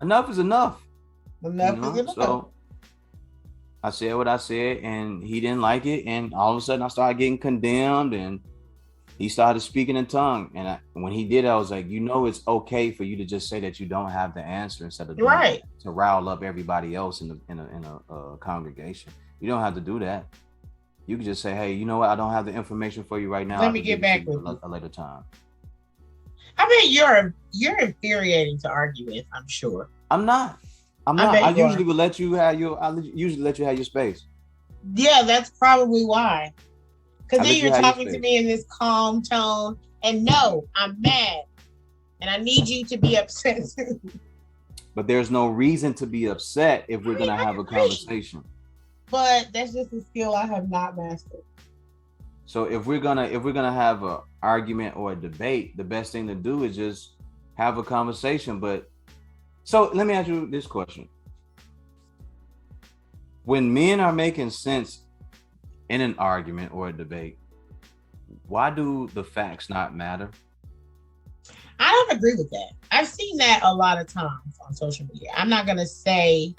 enough is enough. Enough is enough. So I said what I said, and he didn't like it, and all of a sudden I started getting condemned, and he started speaking in tongue. And when he did, I was like, it's okay for you to just say that you don't have the answer instead of doing Right. to rile up everybody else in a congregation. You don't have to do that. You can just say, hey, you know what? I don't have the information for you right now. Let I me can get give it to back you with you. a later time. I mean, you're infuriating to argue with, I'm sure. I'm not. I usually would let you have your. I usually let you have your space. Yeah, that's probably why. I Because then let you you're have your talking to space. me in this calm tone, and no, I'm mad, and I need you to be upset too. But there's no reason to be upset if we're I mean, gonna I have a agree, conversation. but that's just a skill I have not mastered. So if we're gonna have a argument or a debate, the best thing to do is just have a conversation. But so let me ask you this question: when men are making sense in an argument or a debate, why do the facts not matter? I don't agree with that. I've seen that a lot of times on social media. I'm not going to say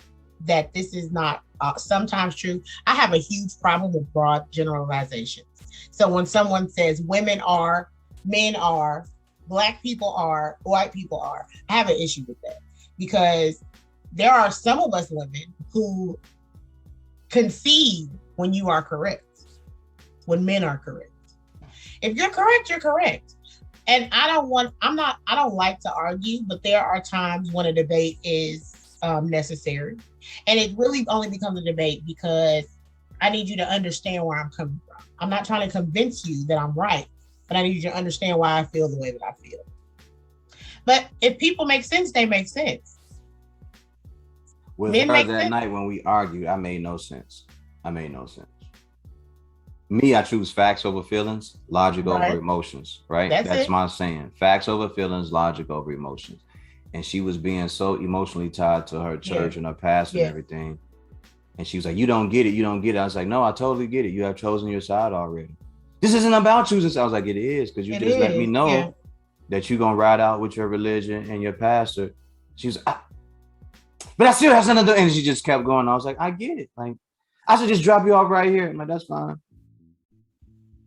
that this is not sometimes true. I have a huge problem with broad generalizations. So when someone says women are, men are, black people are, white people are, I have an issue with that because there are some of us women who concede when you are correct, when men are correct. If you're correct, you're correct. And I don't like to argue, but there are times when a debate is necessary. And it really only becomes a debate because I need you to understand where I'm coming from. I'm not trying to convince you that I'm right, but I need you to understand why I feel the way that I feel. But if people make sense, they make sense. With Men her make that sense. night when we argued, I made no sense. I made no sense. Me, I choose facts over feelings, logic over Right. emotions, right? That's That's it. my saying. Facts over feelings, logic over emotions. And she was being so emotionally tied to her Yeah. church and her pastor and Yeah. everything. And she was like, you don't get it. You don't get it. I was like, no, I totally get it. You have chosen your side already. This isn't about choosing. I was like, it is, because you It just let me is. Yeah. know that you're going to ride out with your religion and your pastor. She was, but I still have something to do. And she just kept going. I was like, I get it. Like, I should just drop you off right here. I'm like, that's fine.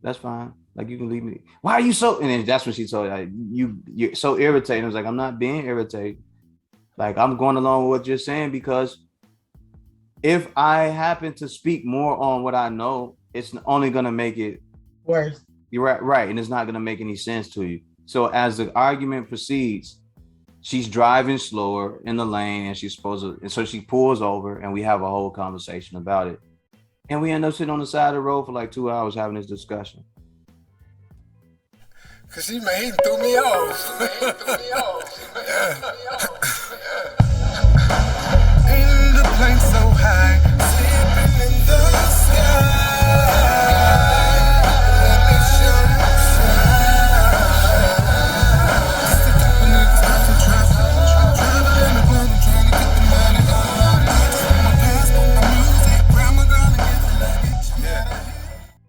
That's fine. Like, you can leave me. Why are you so? And then that's when she told me, like, you're so irritating. I was like, I'm not being irritated. Like, I'm going along with what you're saying because if I happen to speak more on what I know, it's only gonna make it. Worse. You're right, and it's not gonna make any sense to you. So as the argument proceeds, she's driving slower in the lane, and she's supposed to. And so she pulls over, and we have a whole conversation about it. And we end up sitting on the side of the road for like 2 hours having this discussion. Cause he threw me off.